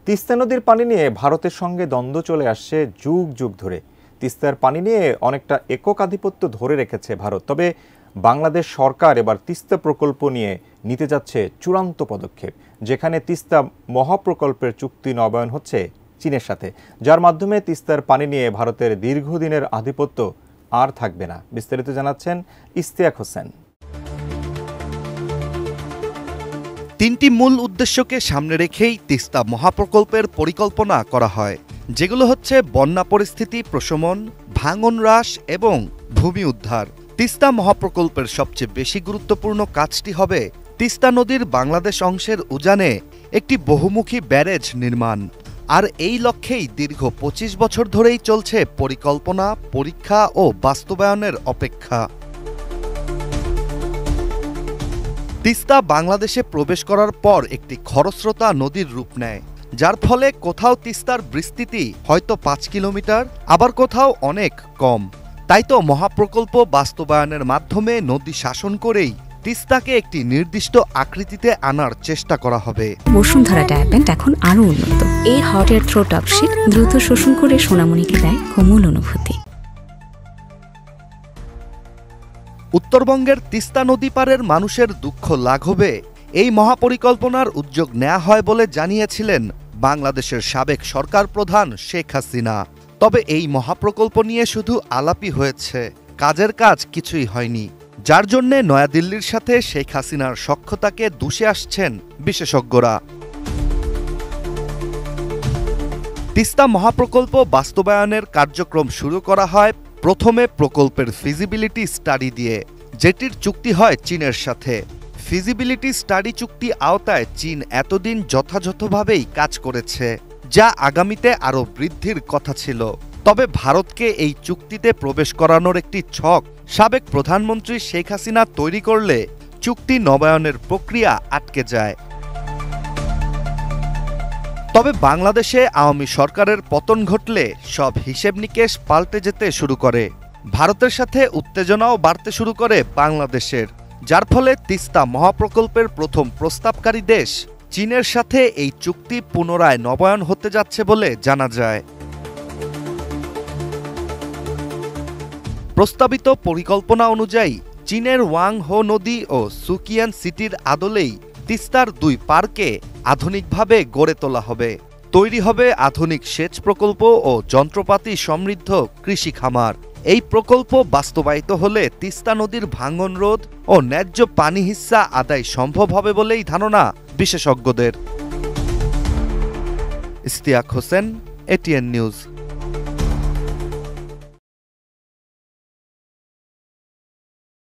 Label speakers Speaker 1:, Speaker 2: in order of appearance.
Speaker 1: তিস্তা নদীর পানি নিয়ে ভারতের সঙ্গে দ্বন্দ্ব চলে আসছে যুগ যুগ ধরে। তিস্তার পানি নিয়ে অনেকটা একক আধিপত্য ধরে রেখেছে ভারত। তবে বাংলাদেশ সরকার এবার তিস্তা প্রকল্প নিয়ে নিতে যাচ্ছে চূড়ান্ত পদক্ষেপ, যেখানে তিস্তা মহাপ্রকল্পের চুক্তি নবায়ন হচ্ছে চীনের সাথে, যার মাধ্যমে তিস্তার পানি নিয়ে ভারতের দীর্ঘদিনের আধিপত্য আর থাকবে না। বিস্তারিত জানাচ্ছেন ইশতিয়াক হোসেন।
Speaker 2: তিনটি মূল উদ্দেশ্যকে সামনে রেখেই তিস্তা মহাপ্রকল্পের পরিকল্পনা করা হয়, যেগুলো হচ্ছে বন্যা পরিস্থিতি প্রশমন, ভাঙন হ্রাস এবং ভূমি উদ্ধার। তিস্তা মহাপ্রকল্পের সবচেয়ে বেশি গুরুত্বপূর্ণ কাজটি হবে তিস্তা নদীর বাংলাদেশ অংশের উজানে একটি বহুমুখী ব্যারেজ নির্মাণ। আর এই লক্ষ্যেই দীর্ঘ ২৫ বছর ধরেই চলছে পরিকল্পনা, পরীক্ষা ও বাস্তবায়নের অপেক্ষা। তিস্তা বাংলাদেশে প্রবেশ করার পর একটি খরস্রোতা নদীর রূপ নেয়, যার ফলে কোথাও তিস্তার বিস্তৃতি হয়তো ৫ কিলোমিটার, আবার কোথাও অনেক কম। তাই তো মহাপ্রকল্প বাস্তবায়নের মাধ্যমে নদী শাসন করেই তিস্তাকে একটি নির্দিষ্ট আকৃতিতে আনার চেষ্টা করা হবে।
Speaker 3: বসুন্ধরা ডায়াপেন্ট এখন আরো উন্নত। এই হট এয়ার থ্রো টপশিট দ্রুত শোষণ করে সোনামণিকে দেয় কোমল অনুভূতি।
Speaker 2: উত্তরবঙ্গের তিস্তা নদী পারের মানুষের দুঃখ লাঘবে এই মহাপরিকল্পনার উদ্যোগ নেওয়া হয় বলে জানিয়েছিলেন বাংলাদেশের সাবেক সরকার প্রধান শেখ হাসিনা। তবে এই মহাপ্রকল্প নিয়ে শুধু আলাপই হয়েছে, কাজের কাজ কিছুই হয়নি, যার জন্যে নয়াদিল্লির সাথে শেখ হাসিনার সখ্যতাকে দুষে আসছেন বিশেষজ্ঞরা। তিস্তা মহাপ্রকল্প বাস্তবায়নের কার্যক্রম শুরু করা হয় প্রথমে প্রকল্পের ফিজিবিলিটি স্টাডি দিয়ে, যেটির চুক্তি হয় চীনের সাথে। ফিজিবিলিটি স্টাডি চুক্তি আওতায় চীন এতদিন যথাযথভাবেই কাজ করেছে, যা আগামীতে আরও বৃদ্ধির কথা ছিল। তবে ভারতকে এই চুক্তিতে প্রবেশ করানোর একটি ছক সাবেক প্রধানমন্ত্রী শেখ হাসিনা তৈরি করলে চুক্তি নবায়নের প্রক্রিয়া আটকে যায়। তবে বাংলাদেশে আওয়ামী সরকারের পতন ঘটলে সব হিসেব নিকেশ পাল্টে যেতে শুরু করে। ভারতের সাথে উত্তেজনাও বাড়তে শুরু করে বাংলাদেশের, যার ফলে তিস্তা মহাপ্রকল্পের প্রথম প্রস্তাবকারী দেশ চীনের সাথে এই চুক্তি পুনরায় নবায়ন হতে যাচ্ছে বলে জানা যায়। প্রস্তাবিত পরিকল্পনা অনুযায়ী চীনের ওয়াং হো নদী ও সুকিয়ান সিটির আদলেই তিস্তার দুই পারকে আধুনিকভাবে গড়ে তোলা হবে। তৈরি হবে আধুনিক সেচ প্রকল্প ও যন্ত্রপাতি সমৃদ্ধ কৃষি খামার। এই প্রকল্প বাস্তবায়িত হলে তিস্তা নদীর ভাঙন রোধ ও ন্যায্য পানি হিস্সা আদায় সম্ভব হবে বলেই ধারণা বিশেষজ্ঞদের। Ishtiaq Hossain, ATN news.